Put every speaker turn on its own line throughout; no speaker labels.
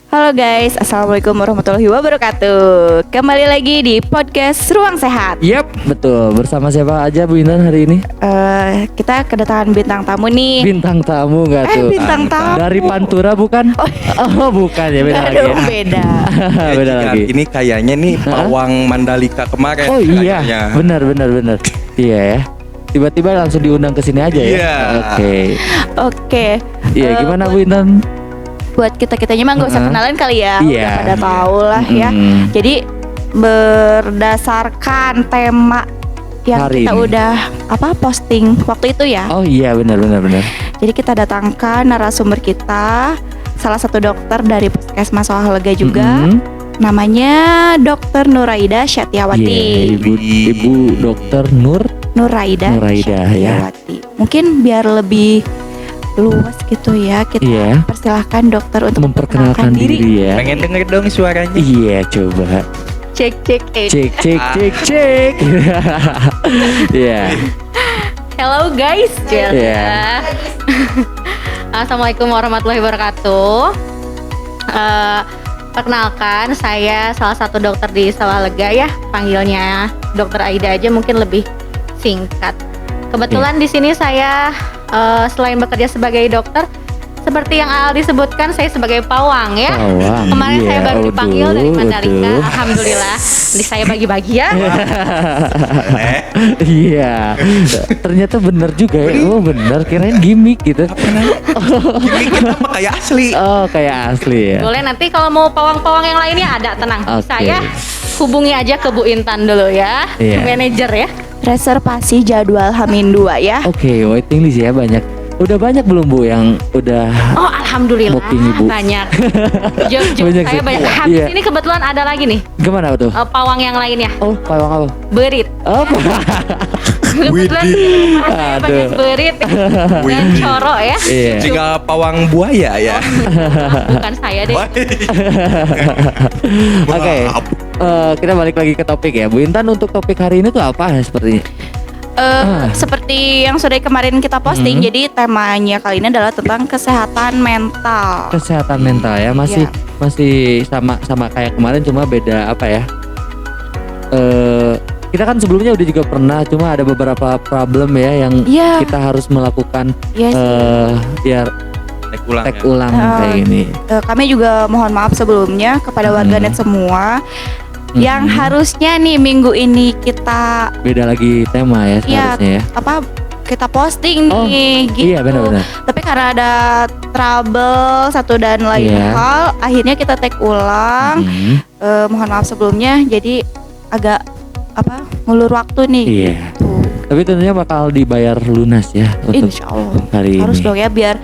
Halo guys, Assalamualaikum warahmatullahi wabarakatuh. Kembali lagi di podcast Ruang Sehat.
Yap, betul. Bersama siapa aja Bu Intan hari ini?
Kita kedatangan bintang tamu nih.
Bintang tamu nggak tuh?
Bintang tamu.
Dari Pantura bukan? Oh bukan ya, beda
Nggak
lagi.
dong, beda.
Beda lagi.
Ini kayaknya nih pawang Mandalika kemarin.
Oh iya,
kayaknya.
benar. Iya ya. Tiba-tiba langsung diundang ke sini aja ya.
Iya.
Oke.
Iya, gimana Bu Intan?
Buat kita-kitanya mah nggak usah kenalan kali ya.
Iya.
Udah pada tahu lah ya. Jadi berdasarkan tema yang
Hari
kita
ini.
udah posting waktu itu ya.
Oh iya, benar.
Jadi kita datangkan narasumber kita, salah satu dokter dari Puskesmas Sawalega juga. Namanya Dokter Nuraida Syatiawati.
Iya, Ibu Dokter
Nuraida
Nuraida, ya.
Syatiawati. Mungkin biar lebih luas gitu ya, kita
Iya.
persilahkan dokter untuk
memperkenalkan diri ya.
Pengen denger dong suaranya.
Iya, coba.
Cek.
Cek. Iya.
Hello guys,
Iya.
Assalamualaikum warahmatullahi wabarakatuh. Perkenalkan, saya salah satu dokter di Sawalega ya, panggilnya Dokter Aida aja mungkin lebih singkat. Kebetulan di sini saya selain bekerja sebagai dokter, seperti yang Al disebutkan, saya sebagai pawang ya.
Pawang,
Kemarin
iya,
saya baru dipanggil dari Mandalika,
betul.
alhamdulillah. Jadi saya bagi-bagi ya.
Iya. Ternyata bener juga ya. Oh bener, kirain gimmick gitu.
Gimik kita mah kayak asli.
Oh kayak asli ya.
Boleh nanti kalau mau pawang-pawang yang lainnya ada, tenang.
Oke.
Saya hubungi aja ke Bu Intan dulu ya,
Iya.
manajer ya.
reservasi jadwal H-2 ya.
Oke, waiting list ya banyak. Udah banyak belum Bu yang udah
Oh alhamdulillah
booking, Ibu?
banyak. Jok
Banyak
saya
sih.
banyak. Habis
Iya.
ini kebetulan ada lagi nih
gimana tuh?
pawang yang lainnya,
Oh, pawang apa?
berit.
Oh,
Kebetulan saya banyak
Aduh.
berit dan coro ya.
Iya.
Jika pawang buaya ya.
Bukan saya deh.
Oke. Kita balik lagi ke topik ya. Bu Intan untuk topik hari ini tuh apa sepertinya?
Seperti yang sudah kemarin kita posting, jadi temanya kali ini adalah tentang kesehatan mental.
Kesehatan mental ya, masih sama kayak kemarin, cuma beda apa ya? Kita kan sebelumnya udah juga pernah, cuma ada beberapa problem ya yang
Iya.
kita harus melakukan
Iya sih.
biar
Tek ulang
tag
ya.
ulang kayak gini.
Kami juga mohon maaf sebelumnya kepada warganet semua yang harusnya nih minggu ini kita
Beda lagi tema ya seharusnya ya.
kita posting
Oh,
nih gitu.
iya, benar-benar.
Tapi karena ada trouble satu dan lain
Iya.
hal, akhirnya kita take ulang. Mohon maaf sebelumnya, jadi agak ngulur waktu nih.
Iya.
Tuh.
Tapi tentunya bakal dibayar lunas ya untuk
Insya Allah
hari
harus
ini.
dong ya, biar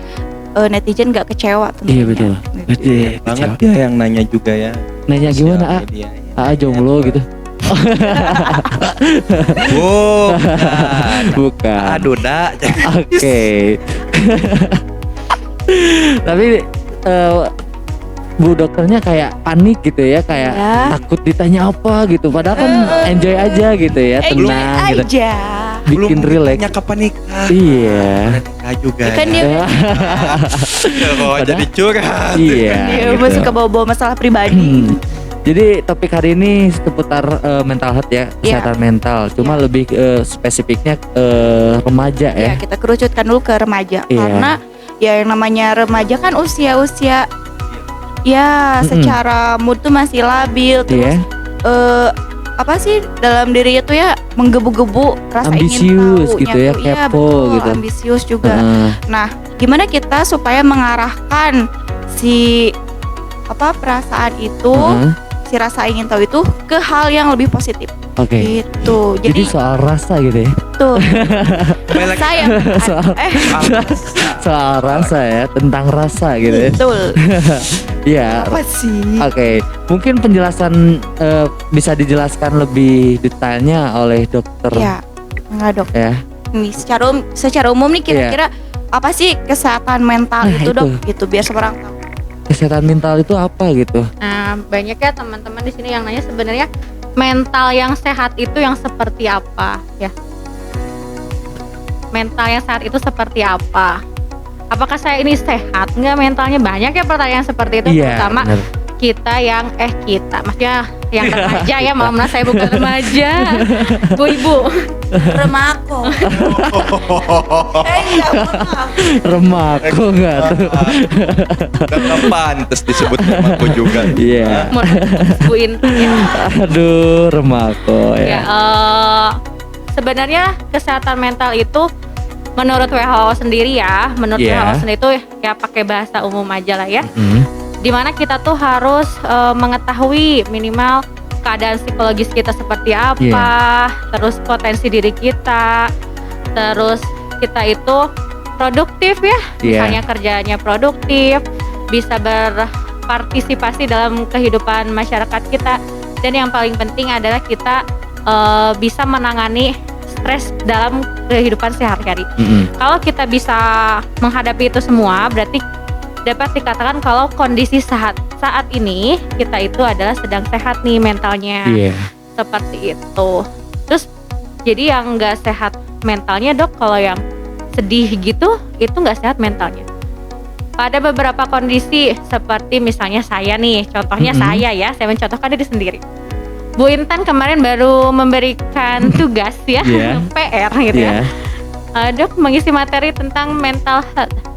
netizen gak kecewa tentunya.
Iya betul.
Gitu.
Banget ya yang nanya juga ya.
Nanya gimana
Sosial
A?
media.
A jomblo gitu. Bukan.
Aduh dak.
Oke. Tapi Bu dokternya kayak panik gitu ya, kayak
Iya.
takut ditanya apa gitu. Padahal kan enjoy aja gitu ya, tenang gitu.
aja.
Bikin relax.
Tanya kapan nikah.
Iya.
Udah nikah juga.
Kan
ya.
dia
Oh, jadi curhat.
Iya.
dia
gitu.
masih kebawa-bawa masalah pribadi.
Jadi topik hari ini seputar mental health ya,
Iya.
kesehatan mental. Cuma lebih spesifiknya remaja
Ya,
ya.
kita kerucutkan dulu ke remaja.
Iya.
Karena ya yang namanya remaja kan usia-usia ya secara mood tuh masih labil, terus
Iya.
apa sih dalam dirinya tuh ya menggebu-gebu rasa
Ambisius
ingin tahu
gitu ya,
tuh. Iya,
kepo
betul,
gitu.
ambisius juga.
Heeh.
Nah, gimana kita supaya mengarahkan si perasaan itu,
Heeh.
si rasa ingin tahu itu ke hal yang lebih positif.
Oke.
Gitu.
Jadi soal rasa gitu ya.
tuh
Kembali lagi.
saya
Soal rasa ya, tentang rasa gitu ya.
betul.
Iya.
Apa sih?
Oke, mungkin penjelasan bisa dijelaskan lebih detailnya oleh dokter
Ya, enggak dok.
ya.
Nih secara umum nih kira-kira apa sih kesehatan mental
Nah,
itu
itu.
dok? Gitu biar semua orang tahu.
Kesehatan mental itu apa gitu?
Nah, banyak ya teman-teman di sini yang nanya sebenarnya mental yang sehat itu yang seperti apa ya? Mental yang sehat itu seperti apa? apakah saya ini sehat nggak mentalnya? Banyak ya pertanyaan seperti itu,
Iya,
terutama
bener.
kita maksudnya yang remaja ya, maaf saya bukan remaja, ibu-ibu.
Remako. Maaf.
Remako nggak tuh?
Gak pantas disebut remako juga.
Iya.
Bu Intan ya.
Aduh, remako
Ya,
ya.
sebenarnya kesehatan mental itu menurut WHO sendiri ya, menurut
Iya.
WHO sendiri itu ya pakai bahasa umum aja lah ya.
Hmm.
Dimana kita tuh harus mengetahui minimal keadaan psikologis kita seperti apa, terus potensi diri kita, terus kita itu produktif ya, misalnya kerjanya produktif, bisa berpartisipasi dalam kehidupan masyarakat kita, dan yang paling penting adalah kita bisa menangani stres dalam kehidupan sehari-hari. Kalau kita bisa menghadapi itu semua, berarti dapat dikatakan kalau kondisi saat ini kita itu adalah sedang sehat nih mentalnya.
Iya.
Seperti itu. Terus jadi yang nggak sehat mentalnya dok, kalau yang sedih gitu itu nggak sehat mentalnya. Pada beberapa kondisi seperti misalnya saya nih, contohnya saya mencontohkan diri sendiri. Bu Intan kemarin baru memberikan tugas ya, PR gitu ya. Dok mengisi materi tentang mental health.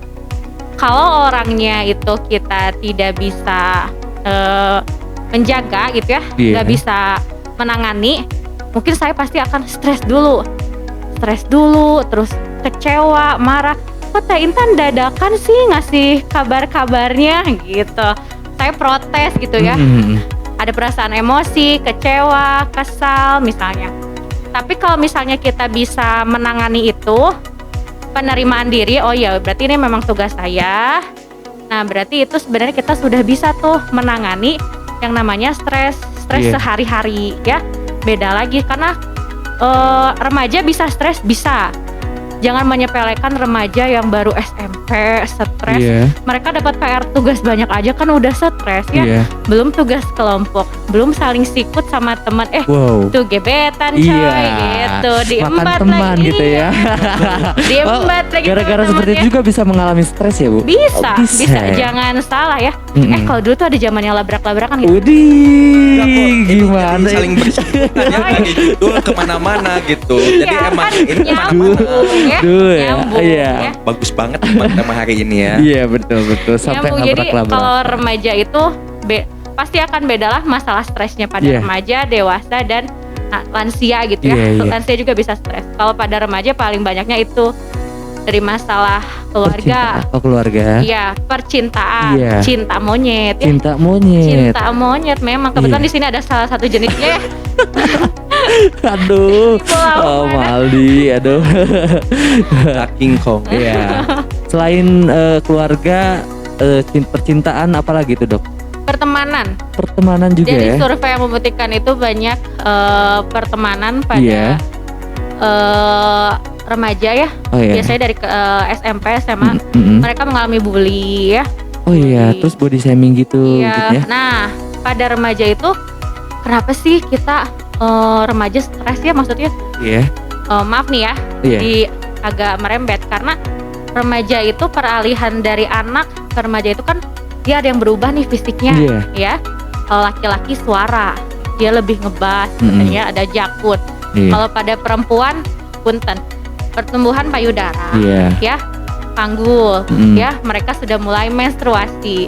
Kalau orangnya itu kita tidak bisa menjaga gitu ya, nggak bisa menangani, mungkin saya pasti akan stres dulu, terus kecewa, marah. Kok Teh Intan dadakan sih ngasih kabar-kabarnya gitu. Saya protes gitu ya. Ada perasaan emosi, kecewa, kesal misalnya. Tapi kalau misalnya kita bisa menangani itu, penerimaan diri, oh ya berarti ini memang tugas saya. Nah berarti itu sebenarnya kita sudah bisa tuh menangani yang namanya stres sehari-hari ya. Beda lagi karena remaja bisa stres, bisa. Jangan menyepelekan remaja yang baru SMP stres. Mereka dapat PR tugas banyak aja kan udah stres ya. Belum tugas kelompok, belum saling sikut sama teman. Tuh gebetan coy gitu. Diembat
teman
lagi
gitu ya.
Diembat lagi.
Gara-gara seperti itu juga bisa mengalami stres ya Bu?
Bisa.
Ya?
Jangan salah ya. Kalau dulu tuh ada zamannya labrak-labrakan gitu.
Gimana?
Saling bersinggungan ya, bagi judul kemana-mana gitu. Jadi emang ini
nyambung ya. Nyambung ya.
bagus banget emang tema hari ini ya.
Iya betul sampai
Nyambung. Jadi
labrak-labrak.
kalau remaja itu pasti akan beda lah masalah stresnya pada remaja, dewasa dan lansia gitu ya. Lansia juga bisa stres. Kalau pada remaja paling banyaknya itu dari masalah keluarga.
Keluarga.
Iya, percintaan, cinta monyet ya.
Cinta monyet
Memang kebetulan di sini ada salah satu jenisnya ya.
Aduh. Maldi, aduh.
King Kong.
Iya. Selain keluarga, percintaan apalagi tuh, Dok?
Pertemanan
juga.
Jadi
ya.
survei yang membuktikan itu banyak pertemanan pada remaja ya. Biasanya dari SMP, SMA mereka mengalami bully ya.
Terus body shaming gitu ya.
Nah, pada remaja itu kenapa sih kita remaja stres ya, maksudnya? Maaf nih ya. Di agak merembet karena remaja itu peralihan dari anak ke remaja itu kan dia ada yang berubah nih fisiknya ya. Kalau laki-laki suara, dia lebih ngebas, katanya ada jakut. Kalau pada perempuan punten, pertumbuhan payudara ya, panggul ya, mereka sudah mulai menstruasi.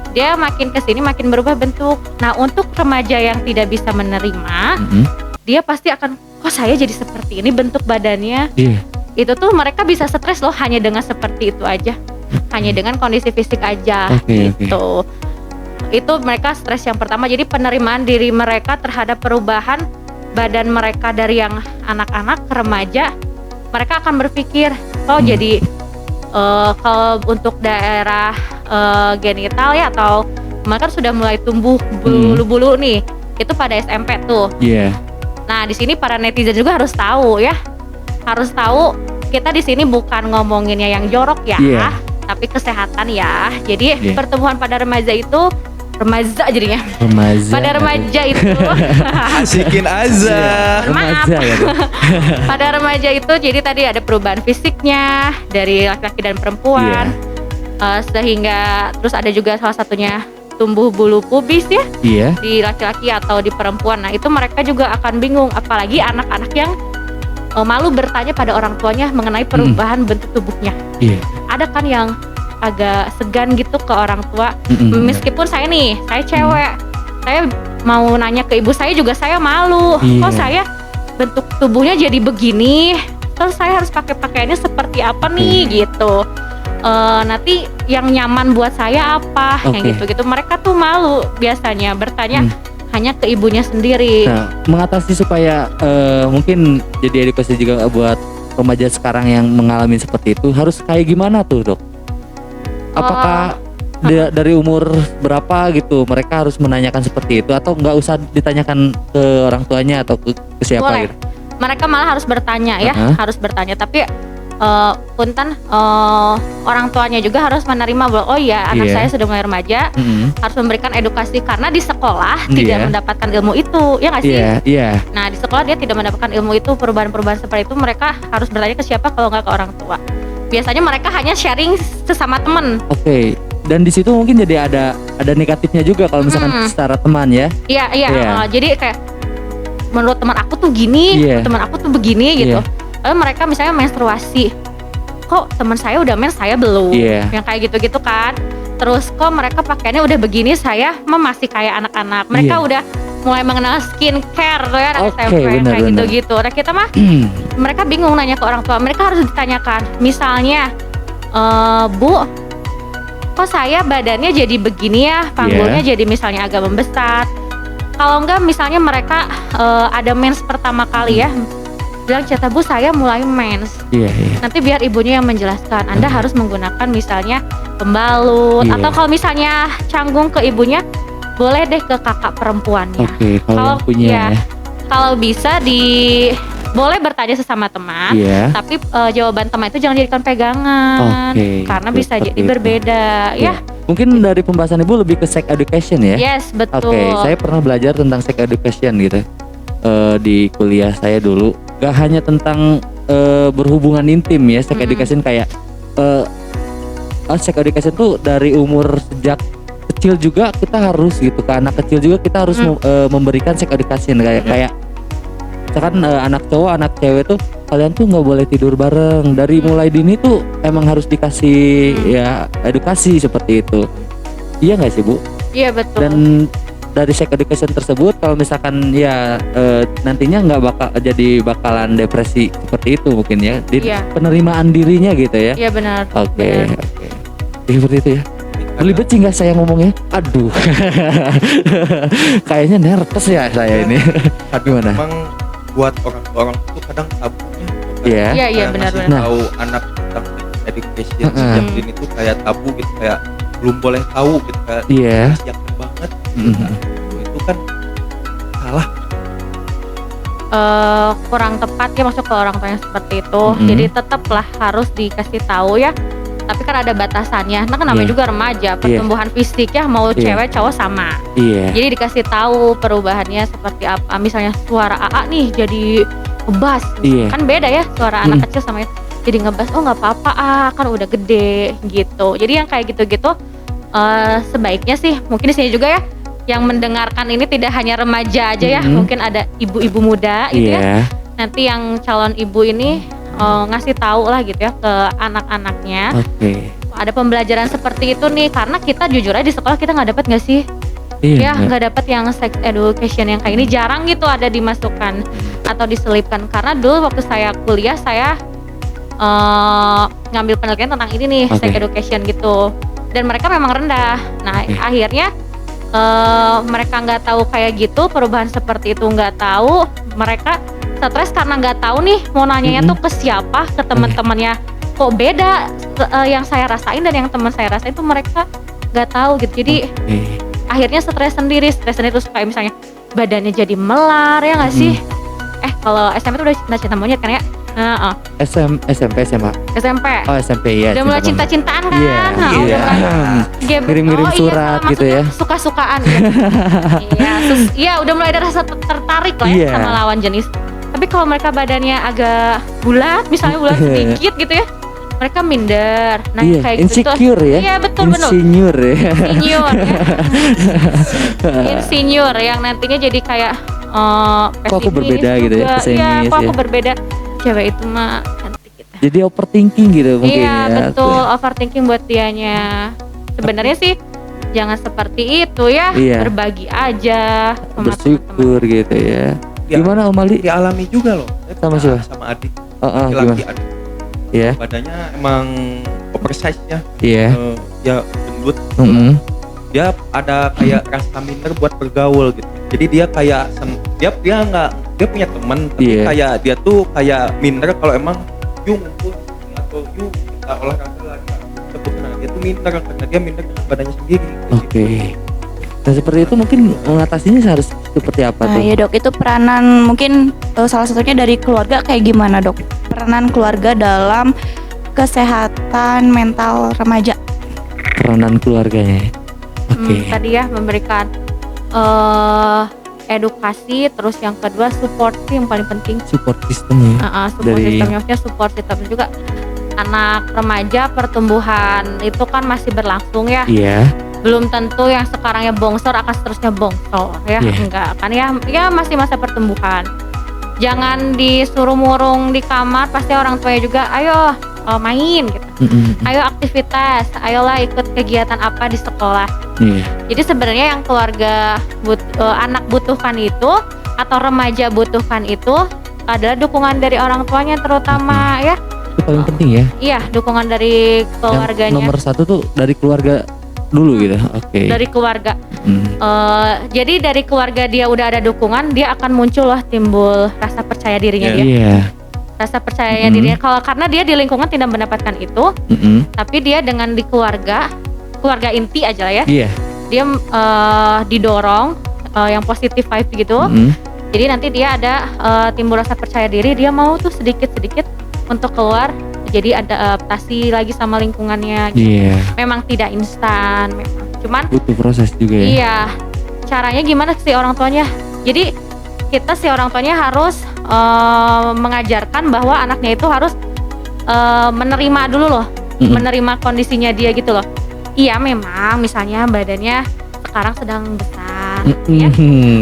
Dia makin kesini makin berubah bentuk. Nah untuk remaja yang tidak bisa menerima, dia pasti akan, kok saya jadi seperti ini bentuk badannya. Itu tuh mereka bisa stres loh hanya dengan seperti itu aja, hanya dengan kondisi fisik aja gitu. Itu mereka stres yang pertama. Jadi penerimaan diri mereka terhadap perubahan badan mereka dari yang anak-anak ke remaja, mereka akan berpikir, jadi kalau untuk daerah genital ya, atau mereka sudah mulai tumbuh bulu-bulu nih, itu pada SMP tuh. Nah di sini para netizen juga harus tahu ya, harus tahu kita di sini bukan ngomonginnya yang jorok ya, tapi kesehatan ya. Jadi pertumbuhan pada remaja itu remaja jadinya.
Remaja.
Pada remaja itu
Asikin aja.
Remaja ya. Bu?
pada remaja itu jadi tadi ada perubahan fisiknya dari laki-laki dan perempuan. Sehingga terus ada juga salah satunya tumbuh bulu pubis ya
Iya.
di laki-laki atau di perempuan. Nah itu mereka juga akan bingung, apalagi anak-anak yang malu bertanya pada orang tuanya mengenai perubahan bentuk tubuhnya.
Iya.
Ada kan yang agak segan gitu ke orang tua. Meskipun saya cewek, saya mau nanya ke ibu saya juga saya malu.
Iya.
Kok saya bentuk tubuhnya jadi begini? Terus saya harus pakai pakaiannya seperti apa nih gitu. Nanti yang nyaman buat saya apa? Yang gitu-gitu. Mereka tuh malu biasanya bertanya hanya ke ibunya sendiri.
Nah, mengatasi supaya mungkin jadi edukasi juga buat remaja sekarang yang mengalami seperti itu, harus kayak gimana tuh, Dok? Apakah dari umur berapa gitu mereka harus menanyakan seperti itu, atau nggak usah ditanyakan ke orang tuanya atau ke siapa?
Boleh.
Gitu?
Mereka malah harus bertanya ya, harus bertanya. Tapi punten orang tuanya juga harus menerima bahwa oh ya anak saya sudah mulai remaja, harus memberikan edukasi karena di sekolah tidak mendapatkan ilmu itu, ya nggak sih?
Iya.
Nah di sekolah dia tidak mendapatkan ilmu itu, perubahan-perubahan seperti itu mereka harus bertanya ke siapa kalau nggak ke orang tua. Biasanya mereka hanya sharing sesama teman.
Oke. Dan di situ mungkin jadi ada negatifnya juga kalau misalkan secara teman ya.
Iya. Jadi kayak menurut teman aku tuh gini, teman aku tuh begini gitu. Lalu mereka misalnya menstruasi, kok teman saya udah mens saya belum, yang kayak gitu-gitu kan. Terus kok mereka pakaiannya udah begini, saya masih kayak anak-anak. Mereka udah mulai mengenal skincare tuh ya anak SMP kayak gitu-gitu. Nah kita mah mereka bingung nanya ke orang tua. Mereka harus ditanyakan, misalnya Bu, kok saya badannya jadi begini ya, panggulnya jadi misalnya agak membesar. Kalau enggak misalnya mereka ada mens pertama kali ya, bilang cerita Bu saya mulai mens. Nanti biar ibunya yang menjelaskan. Anda harus menggunakan misalnya pembalut atau kalau misalnya canggung ke ibunya boleh deh ke kakak perempuannya.
Kalau punya
kalau bisa boleh bertanya sesama teman, tapi jawaban teman itu jangan jadikan pegangan karena bisa jadi berbeda ya.
Mungkin dari pembahasan Ibu lebih ke sex education ya.
Yes, betul.
Saya pernah belajar tentang sex education gitu di kuliah saya dulu. Gak hanya tentang berhubungan intim ya, sex education kayak sex education tuh dari umur sejak kecil juga kita harus gitu, ke anak kecil juga kita harus memberikan sex education kayak misalkan anak cowok anak cewek tuh kalian tuh nggak boleh tidur bareng dari mulai dini tuh emang harus dikasih ya edukasi seperti itu. Iya nggak sih Bu?
Iya betul.
Dan dari sex education tersebut kalau misalkan ya nantinya nggak bakalan depresi seperti itu mungkin ya di penerimaan dirinya gitu ya.
Iya benar.
Oke. Seperti itu ya. Belibet sih nggak saya ngomongnya. Aduh. Kayaknya nervous ya saya ini. Gimana?
Memang buat orang itu kadang tabunya.
Iya benar.
Tahu anak tentang education sejak dini itu kayak tabu gitu, kayak belum boleh tahu gitu kayak yakin banget. Itu kan salah.
Kurang tepat ya masuk ke orang tua yang seperti itu. Jadi tetaplah harus dikasih tahu ya. Tapi kan ada batasannya. Nah kan namanya juga remaja, pertumbuhan fisik ya mau cewek cowok sama. Jadi dikasih tahu perubahannya seperti apa. Misalnya suara AA nih jadi ngebas. Kan beda ya suara anak kecil sama jadi ngebas. Oh nggak apa-apa kan udah gede gitu. Jadi yang kayak gitu-gitu sebaiknya sih mungkin di sini juga ya yang mendengarkan ini tidak hanya remaja aja ya, mungkin ada ibu-ibu muda gitu ya. Nanti yang calon ibu ini ngasih tahu lah gitu ya ke anak-anaknya. Ada pembelajaran seperti itu nih, karena kita jujur aja di sekolah kita nggak dapat nggak sih? Ya nggak dapat yang sex education yang kayak ini, jarang gitu ada dimasukkan atau diselipkan. Karena dulu waktu saya kuliah saya ngambil penelitian tentang ini nih, sex education gitu, dan mereka memang rendah. Nah akhirnya mereka nggak tahu kayak gitu, perubahan seperti itu nggak tahu, mereka stres karena nggak tahu nih mau nanyanya tuh ke siapa, ke teman-temannya. Kok beda yang saya rasain dan yang teman saya rasain tuh mereka nggak tahu gitu. Jadi akhirnya stres sendiri terus kayak misalnya badannya jadi melar ya nggak sih? Kalau SMP tuh udah cinta monyet kan ya,
SMP SMA.
SMP.
Oh SMP ya.
Udah mulai cinta-cintaan kan?
Iya. Ngirim-ngirim surat gitu ya.
Suka-sukaan ya. Iya, udah mulai ada rasa tertarik lah ya sama lawan jenis. Tapi kalau mereka badannya agak bulat, misalnya bulat sedikit gitu ya, mereka minder. Nah kayak gitu tuh.
Insecure ya.
Iya betul.
Insinyur ya.
Insinyur yang nantinya jadi kayak
kok aku berbeda gitu ya.
Iya, kok aku berbeda. Cewek itu mah cantik gitu.
Jadi overthinking gitu mungkin ya.
Iya betul, overthinking buat dianya. Sebenarnya sih jangan seperti itu ya. Berbagi aja sama
bersyukur
teman-teman.
gitu ya. Gimana Om Ali?
Dialami juga loh.
Sama siapa?
Sama adik.
Laki-laki
adik.
Iya.
Badannya emang oversize ya.
Iya.
Ya gendut. Dia ada kayak rasa minder buat bergaul gitu. Jadi dia kayak dia punya teman tapi kayak dia tuh kayak minder kalau emang ngumpul atau kita olahraga lagi sebutnya dia tuh minder karena dia minder dengan badannya sendiri.
Oke. Dan seperti itu mungkin mengatasinya harus seperti apa tuh?
Ya dok, itu peranan mungkin salah satunya dari keluarga kayak gimana dok? Peranan keluarga dalam kesehatan mental remaja.
Peranan keluarganya. Oke.
Tadi ya memberikan edukasi, terus yang kedua support sih yang paling penting.
Support system ya.
Support systemnya, maksudnya support system juga. Anak remaja pertumbuhan itu kan masih berlangsung ya.
Iya.
Belum tentu yang sekarangnya bongsor akan seterusnya bongsor ya. Enggak kan ya masih masa pertumbuhan. Jangan disuruh murung di kamar, pasti orang tuanya juga ayo main gitu. Ayo aktivitas, ayolah ikut kegiatan apa di sekolah. Jadi sebenarnya yang keluarga anak butuhkan itu atau remaja butuhkan itu adalah dukungan dari orang tuanya terutama ya.
Itu paling penting ya.
Iya, dukungan dari keluarganya.
Yang nomor satu tuh dari keluarga dulu gitu. Oke.
Dari keluarga. Jadi dari keluarga dia udah ada dukungan, dia akan muncul lah timbul rasa percaya dirinya dia.
Iya.
Rasa percaya dirinya karena dia di lingkungan tidak mendapatkan itu, tapi dia dengan di keluarga inti aja lah ya. Iya. Dia didorong yang positif vibe gitu. Jadi nanti dia ada timbul rasa percaya diri, dia mau tuh sedikit-sedikit untuk keluar jadi adaptasi lagi sama lingkungannya gitu. Memang tidak instan, memang. Cuman
butuh proses juga ya.
Iya. Caranya gimana sih orang tuanya? Jadi kita si orang tuanya harus mengajarkan bahwa anaknya itu harus menerima dulu loh, menerima kondisinya dia gitu loh. Iya memang misalnya badannya sekarang sedang besar, ya.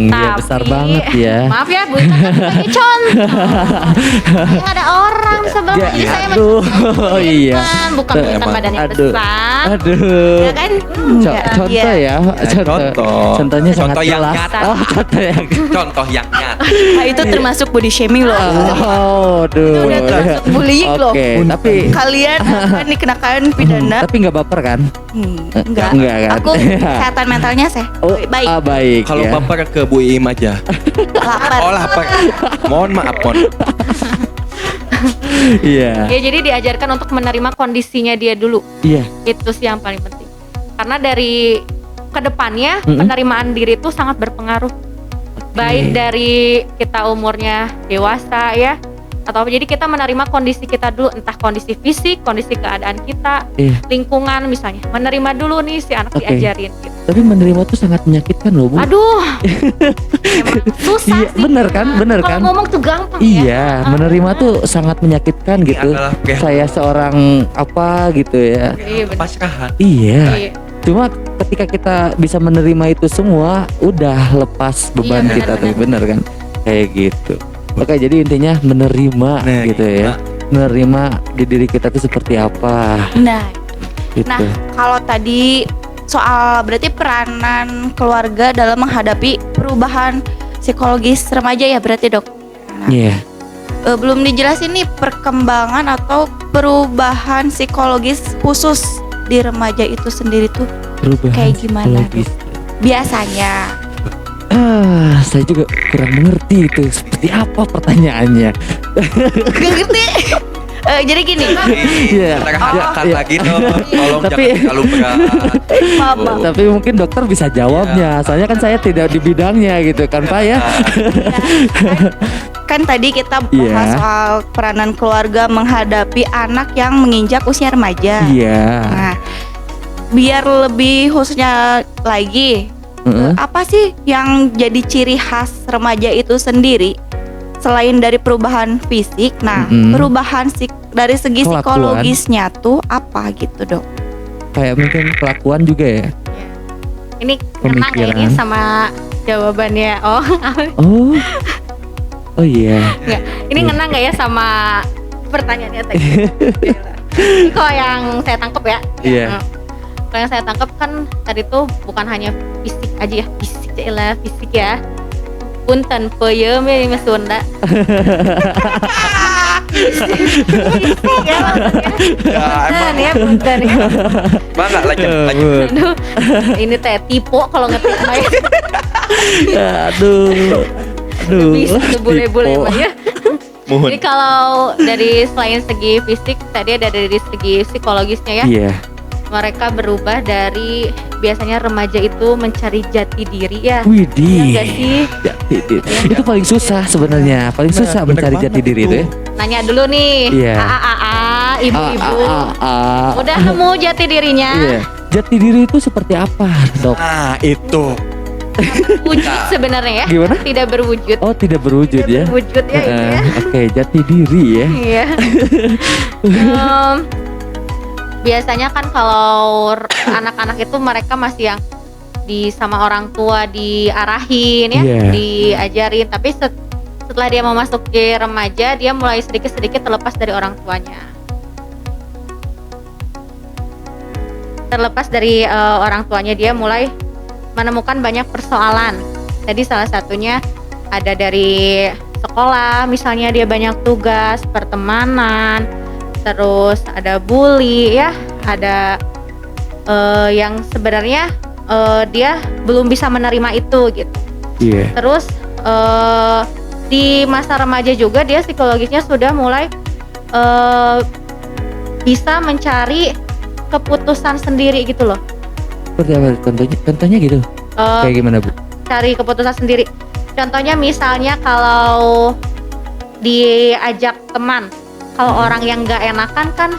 Tapi besar banget ya.
Maaf ya Bu, sebagai contoh. Ada orang sebelah jadi saya
iya.
Bukan badannya besar.
Aduh.
Ya kan?
Contoh ya. Contohnya sangat jelas.
Contoh yang nyata.
Nah, itu termasuk body shaming loh.
Aduh.
Itu udah termasuk bullying loh.
Tapi
kalian akan dikenakan pidana.
Tapi nggak baper kan?
Enggak kan? Aku kesehatan mentalnya baik.
Baik.
Kalau baper ke Bu Iim aja. Lapar. Mohon maaf.
Iya.
Ya jadi diajarkan untuk menerima kondisinya dia dulu.
Iya.
Itu sih yang paling penting. Karena dari kedepannya penerimaan diri itu sangat berpengaruh. Baik dari kita umurnya dewasa ya, atau jadi kita menerima kondisi kita dulu, entah kondisi fisik, kondisi keadaan kita, lingkungan misalnya. Menerima dulu nih si anak diajarin gitu.
Tapi menerima tuh sangat menyakitkan loh Bu.
Aduh. Emang susah sih.
Bener kan?
Kalau ngomong tuh gampang
ya. Iya, menerima tuh sangat menyakitkan gitu. Saya seorang apa gitu ya.
Pasrahan.
Iya. Cuma ketika kita bisa menerima itu semua, udah lepas beban kita tuh, bener kan? Kayak gitu. Oke, jadi intinya menerima gitu ya. Menerima di diri kita tuh seperti apa. Gitu.
Nah, kalau tadi soal berarti peranan keluarga dalam menghadapi perubahan psikologis remaja ya berarti dok.
Iya.
Belum dijelasin nih perkembangan atau perubahan psikologis khusus di remaja itu sendiri tuh
perubahan
kayak gimana dok? Biasanya.
Saya juga kurang mengerti itu seperti apa pertanyaannya.
Gak ngerti. Jadi gini.
Terangkan lagi dong. Tolong jangan terlalu berat.
Tapi mungkin dokter bisa jawabnya. Soalnya kan saya tidak di bidangnya gitu kan Pak ya.
kan tadi kita bahas
Iya.
soal peranan keluarga menghadapi anak yang menginjak usia remaja.
Iya.
Nah, biar lebih khususnya lagi,
Heeh.
apa sih yang jadi ciri khas remaja itu sendiri? Selain dari perubahan fisik, nah perubahan dari segi
Kelakuan.
psikologisnya tuh apa gitu dok?
Kayak mungkin kelakuan juga ya.
Ini kenang ya ini
Pemikiran.
sama jawabannya. Oh,
Oh. Oh iya.
enggak. Ini ngenang nggak ya sama pertanyaannya tadi? Ini kalau yang saya tangkap ya.
Iya.
Kalau yang saya tangkap kan tadi tuh bukan hanya fisik aja ya, fisik ya. Punten peuyeum ya Mas Sunda. Ya, maksudnya.
Ya emang
Punten ya, punten ya.
banget lanjut.
Aduh, ini teh tipe kalau ngetik main
Aduh. Aduh.
bisa tuh bule-bule
Tipe.
mah ya.
Mohon.
Jadi kalau dari selain segi fisik tadi ada dari segi psikologisnya ya.
Iya.
Mereka berubah dari biasanya remaja itu mencari jati diri ya.
Widih.
Iya nggak sih?
Jati diri. Itu paling susah sebenarnya. Paling
Bener,
susah
bener
mencari
banget
jati diri itu ya.
Nanya dulu nih.
Iya.
Ibu-ibu.
Ah.
Udah nemu jati dirinya?
Iya. Jati diri itu seperti apa, Dok?
Nah itu.
Wujud sebenarnya ya.
Gimana?
Tidak berwujud.
Oh, tidak berwujud ya.
Berwujud ya itu ya.
Oke, jati diri ya.
Iya. Biasanya kan kalau anak-anak itu mereka masih yang sama orang tua diarahin ya,
Iya.
diajarin. Tapi setelah dia mau masuk ke remaja, dia mulai sedikit-sedikit terlepas dari orang tuanya. Terlepas dari orang tuanya, dia mulai menemukan banyak persoalan. Jadi salah satunya ada dari sekolah, misalnya dia banyak tugas, pertemanan, terus ada bully ya, ada yang sebenarnya dia belum bisa menerima itu gitu.
Iya.
Terus di masa remaja juga dia psikologisnya sudah mulai bisa mencari keputusan sendiri gitu loh.
Seperti apa contohnya? Contohnya gitu. Kayak gimana, Bu?
Cari keputusan sendiri. Contohnya misalnya kalau diajak teman, kalau orang yang nggak enakan kan,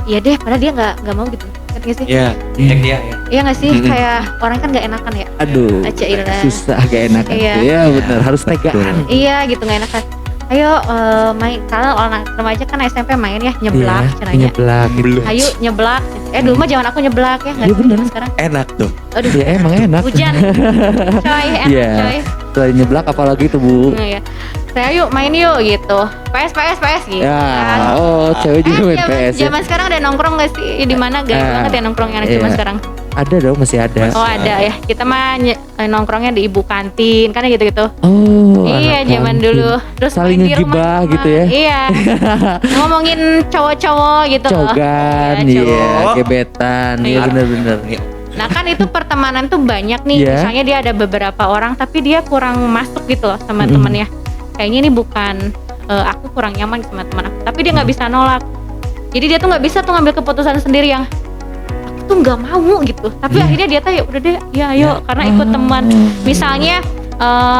ya deh, padahal dia nggak mau gitu, ngerti nggak sih?
Iya. Yang dia ya.
Iya nggak sih, kayak orang kan nggak enakan ya.
Aduh.
Acailah.
Susah gak enakan.
Iya.
Iya, benar. Harus tegaan.
Iya gitu nggak enakan. Ayo main, kalau orang remaja kan SMP main ya nyeblak,
Iya,
caranya.
nyeblak.
Belum.
Ayo nyeblak. Dulu mah zaman aku nyeblak ya, nggak
Iya,
tahu
bener.
zaman sekarang.
Enak tuh.
Aduh,
Ya emang enak.
hujan, coy, enak
Iya.
coy.
Selain nyeblak apalagi tuh, Bu?
Nah, ya. Saya yuk main yuk gitu. PS gitu.
Ya,
kan.
oh cewek juga main
zaman,
PS ya.
zaman sekarang ada nongkrong gak sih? Di mana gaya banget ya nongkrongnya anak
iya.
zaman sekarang.
Ada dong, masih ada.
Oh ada ya. Kita mah nongkrongnya di ibu kantin kan ya gitu-gitu.
Oh,
Iya
anak
zaman
kantin.
dulu. Terus
Saling
main di
ngegibah
rumah.
gitu ya.
Iya. Ngomongin cowok-cowok gitu loh.
Cogan,
Iya,
iya,
cowok.
gebetan, iya
Iya.
bener-bener.
Nah kan itu pertemanan tuh banyak nih.
Iya.
Misalnya dia ada beberapa orang tapi dia kurang masuk gitu loh sama temennya. Kayaknya ini bukan aku kurang nyaman sama teman aku. Tapi dia nggak bisa nolak. Jadi dia tuh nggak bisa tuh ngambil keputusan sendiri yang aku tuh nggak mau gitu. Tapi akhirnya dia tuh ya udah deh, ya ayo karena ikut teman. Misalnya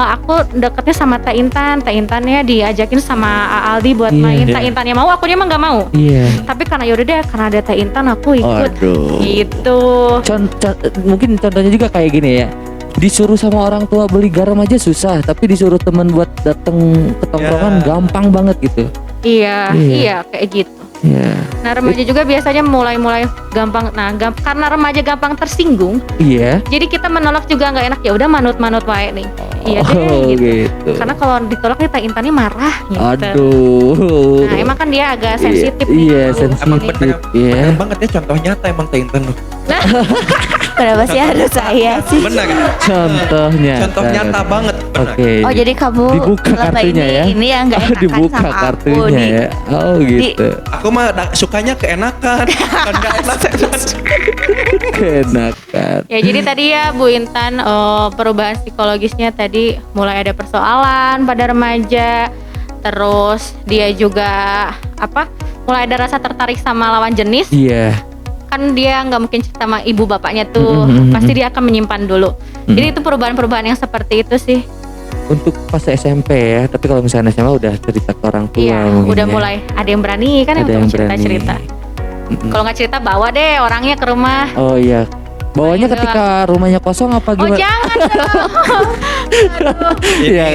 aku deketnya sama Teh Intannya diajakin sama Aldi buat
Iya.
main. Teh Intannya mau, akunya emang nggak mau.
Iya.
Tapi karena yaudah deh, karena ada Teh Intan aku ikut.
Aduh.
Gitu.
Mungkin contohnya juga kayak gini ya. Disuruh sama orang tua beli garam aja susah, tapi disuruh teman buat dateng ke tongkrongan
Ya.
gampang banget gitu.
Iya,
Iya.
iya kayak gitu.
Iya.
Nah remaja juga biasanya mulai gampang. Nah karena remaja gampang tersinggung,
Iya.
jadi kita menolak juga nggak enak. Ya udah manut wae nih. Iya deh
Oh,
gitu.
gitu.
Karena kalau ditolak nih Teh Intannya marah gitu.
Aduh.
Nah emang kan dia agak sensitif
Iya,
nih.
iya,
Aduh,
sensitif.
Emang
ini.
bener,
Iya.
bener banget ya contoh nyata emang Teh Intan tuh.
Kenapa sih harus saya sih?
Bener.
Contohnya.
Contoh nyata banget. Bener.
Oke.
Oh jadi kamu
Dibuka
selama
kartunya ya?
ini yang nggak enakan
Dibuka
sama aku
kartunya
nih.
ya. Oh gitu.
Aku mah sukanya keenakan, bukan gak enakan.
Kenakan.
Ya jadi tadi ya Bu Intan perubahan psikologisnya tadi mulai ada persoalan pada remaja. Terus dia juga mulai ada rasa tertarik sama lawan jenis.
Iya.
Kan dia nggak mungkin cerita sama ibu bapaknya tuh,
Mm-mm.
pasti dia akan menyimpan dulu. Jadi itu perubahan-perubahan yang seperti itu sih.
untuk pas SMP ya, tapi kalau misalnya SMA udah cerita ke orang tua.
Iya,
mungkin
udah
ya.
mulai ada yang berani kan
Ada
untuk
yang berani.
cerita-cerita. Kalau nggak cerita bawa deh orangnya ke rumah.
Oh iya. Bawanya
Main
ketika rumahnya kosong apa
Oh
gimana?
jangan dong.
Iya,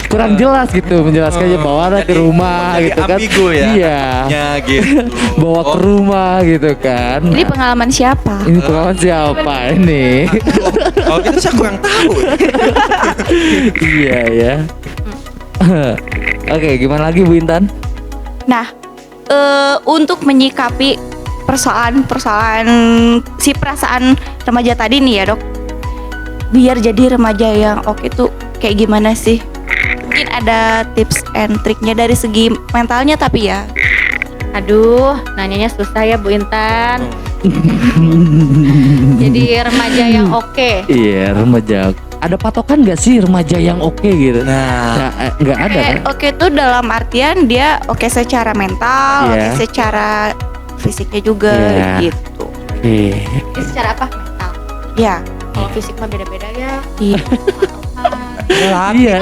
kurang jelas gitu menjelaskannya bawa ke rumah
jadi
gitu kan.
ambigu ya.
Iya.
Ya gitu.
Bawa ke rumah gitu kan.
Ini pengalaman siapa?
Ini pengalaman siapa ini?
Oh gitu saya kurang tahu.
Iya ya. Oke, gimana lagi Bu Intan?
Nah, untuk menyikapi persoalan si perasaan remaja tadi nih ya dok, biar jadi remaja yang oke tuh kayak gimana sih? Mungkin ada tips and triknya dari segi mentalnya tapi ya.
Aduh, nanyanya susah ya Bu Intan. Jadi remaja yang oke.
Iya, remaja. Ada patokan gak sih remaja yang oke gitu? Nah, nggak ada kan?
Oke tuh dalam artian dia oke secara mental,
Iya.
oke secara fisiknya juga
Iya.
gitu.
Oke.
Ini secara apa? Mental.
Ya,
Kalau fisik mah beda-beda ya.
iya.
Iya.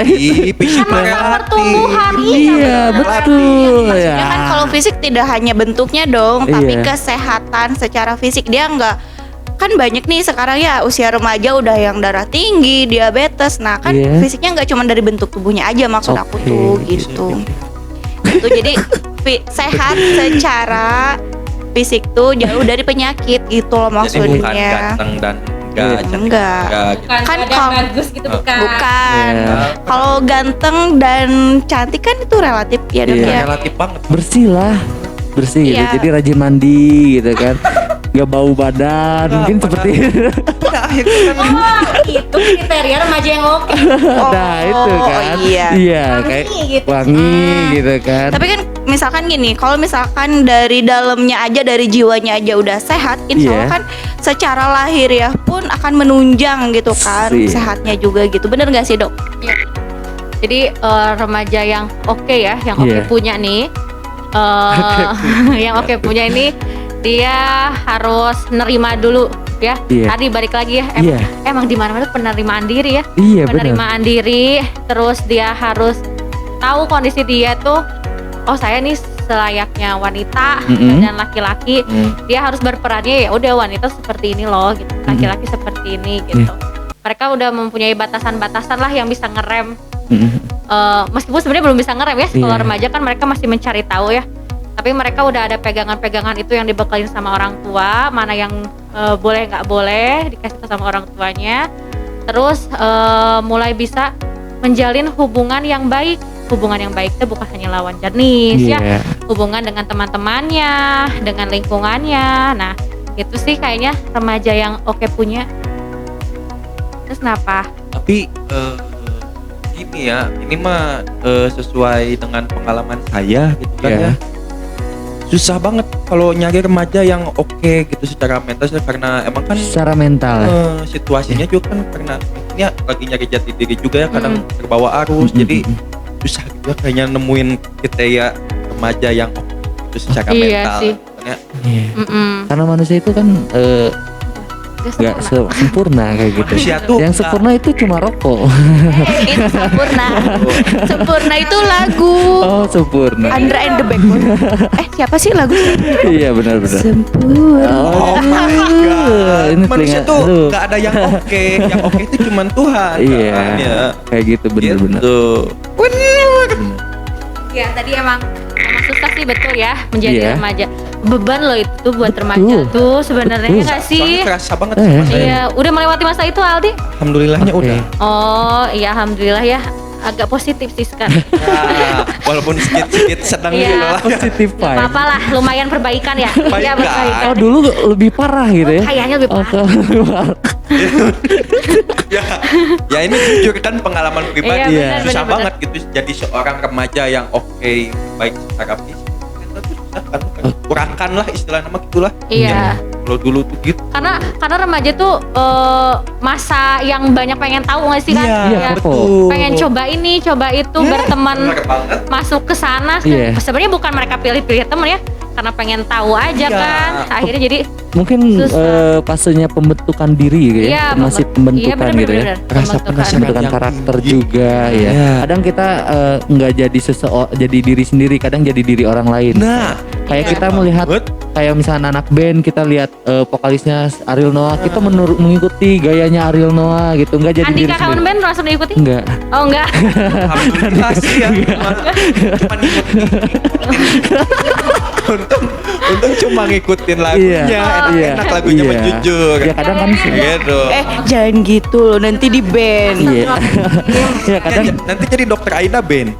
Fisik
Kan masalah pertumbuhan.
Iya, betul ya.
Maksudnya kan kalau fisik tidak hanya bentuknya dong, tapi
Iya.
kesehatan secara fisik dia enggak. Kan banyak nih sekarang ya usia remaja udah yang darah tinggi, diabetes. Nah kan
Iya.
fisiknya nggak cuma dari bentuk tubuhnya aja maksud aku
Oke.
tuh gitu. Itu jadi sehat secara fisik tuh jauh dari penyakit gitu loh
Jadi bukan
maksudnya.
ganteng dan enggak.
Enggak.
Gitu.
Kan kalau-
bagus gitu
Bukan.
Iya.
Kalau ganteng dan cantik kan itu relatif ya dok
Iya.
ya.
Relatif banget.
Bersih lah, bersih gitu.
Iya.
Jadi rajin mandi gitu kan. Gak bau badan, mungkin seperti
Nah, akhirnya kan
Oh, itu kriteria remaja yang oke.
nah itu kan.
iya.
Wangi
kayak
gitu.
wangi gitu kan.
Tapi kan misalkan gini, kalau misalkan dari dalamnya aja, dari jiwanya aja udah sehat, insya Allah
Iya.
kan secara lahir ya pun akan menunjang gitu kan,
Iya.
sehatnya juga gitu. Bener gak sih dok?
Jadi remaja yang oke ya, yang oke
Iya.
punya nih, yang oke punya ini dia harus nerima dulu ya.
Iya.
Tadi balik lagi ya,
Iya.
emang di mana-mana tuh penerimaan diri ya.
Iya benar.
Penerimaan diri, terus dia harus tahu kondisi dia tuh, oh saya nih selayaknya wanita
Mm-mm.
dan laki-laki, dia harus berperannya ya udah wanita seperti ini loh gitu, laki-laki seperti ini gitu. Mereka udah mempunyai batasan-batasan lah yang bisa ngerem. Meskipun sebenarnya belum bisa ngerem ya, kalau
Iya.
remaja kan mereka masih mencari tahu ya. Tapi mereka udah ada pegangan-pegangan itu yang dibekalin sama orang tua, mana yang boleh nggak boleh dikasih tahu sama orang tuanya. Terus mulai bisa menjalin hubungan yang baik. Hubungan yang baik itu bukan hanya lawan jenis ya,
Iya.
hubungan dengan teman-temannya, dengan lingkungannya. Nah itu sih kayaknya remaja yang oke punya. Terus kenapa?
tapi gini ya, ini mah sesuai dengan pengalaman saya gitu kan
Iya.
ya. Susah banget kalau nyari remaja yang oke gitu secara mental karena emang kan
Secara mental ya.
situasinya juga kan karena ini lagi nyari jati diri juga ya, kadang terbawa arus, jadi susah gitu ya kayaknya nemuin kriteria remaja yang oke itu secara
Iya
mental.
sih.
Makanya,
Iya.
Mm-mm.
Karena manusia itu kan nggak sempurna kayak gitu.
Manusia tuh
Yang sempurna itu cuma rokok.
Itu sempurna. Sempurna itu lagu
Oh sempurna.
Andra and the Backbone. Siapa sih lagu?
Iya benar-benar.
Sempurna.
Oh, ini
manusia
telinga-
tuh
aduh.
nggak ada yang oke, yang oke itu cuman Tuhan.
Iya.
kan, ya.
Kayak gitu benar-benar.
Gitu.
Ya tadi emang susah sih betul ya menjadi
Iya.
remaja. Beban loh itu tuh buat
Betul.
remaja tuh sebenarnya
Betul.
ya nggak sih?
Soalnya kerasa banget
Eh.
sama saya.
Iya, udah melewati masa itu Aldi?
Alhamdulillahnya
Oke.
udah.
Oh iya alhamdulillah ya, agak positif sih sekarang.
Ya, walaupun sedikit sedang
Iya.
gitu lah.
Positif
Gak apa-apa lah, lumayan perbaikan ya. Iya
Perbaikan.
perbaikan.
Oh dulu lebih parah gitu ya.
Kayaknya lebih parah.
Ya, ya ini jujur kan pengalaman pribadi.
Iya, benar,
Susah
benar,
banget gitu jadi seorang remaja yang oke, baik secara fisik. Mental tuh susah kan. Urakan lah istilah nama gitulah.
Iya.
Kalau dulu tuh gitu.
Karena remaja tuh masa yang banyak pengen tahu nggak sih kan?
Iya,
Iya,
betul.
Pengen coba ini, coba itu, berteman,
Benar banget.
masuk ke sana.
Iya.
Sebenarnya bukan mereka pilih-pilih temen ya, karena pengen tahu aja
Iya.
kan. Akhirnya jadi
mungkin
Susah.
fasenya pembentukan diri gitu ya,
Iya,
masih
iya,
pembentukan
bener,
gitu ya.
bener.
Rasa
Pembentukan.
penasaran.
Pembentukan
yang
karakter
tinggi.
juga ya.
Iya.
Kadang kita nggak jadi jadi diri sendiri, kadang jadi diri orang lain.
Nah,
Kayak
Iya.
kita melihat
banget.
kayak misalnya anak band, kita lihat vokalisnya Ariel Noah, kita mengikuti gayanya Ariel Noah gitu, nggak jadi diri
Andika Kawan
sendiri.
Band langsung diikuti?
Enggak.
Oh enggak.
Alhamdulillah sih ya. Cuma untung cuma ngikutin lagunya. Enak lagunya
iya.
menjujur.
Ya kadang kan
Gitu.
Jangan gitu loh, nanti di band.
iya. Ya kadang
Nanti jadi dokter Aida Ben.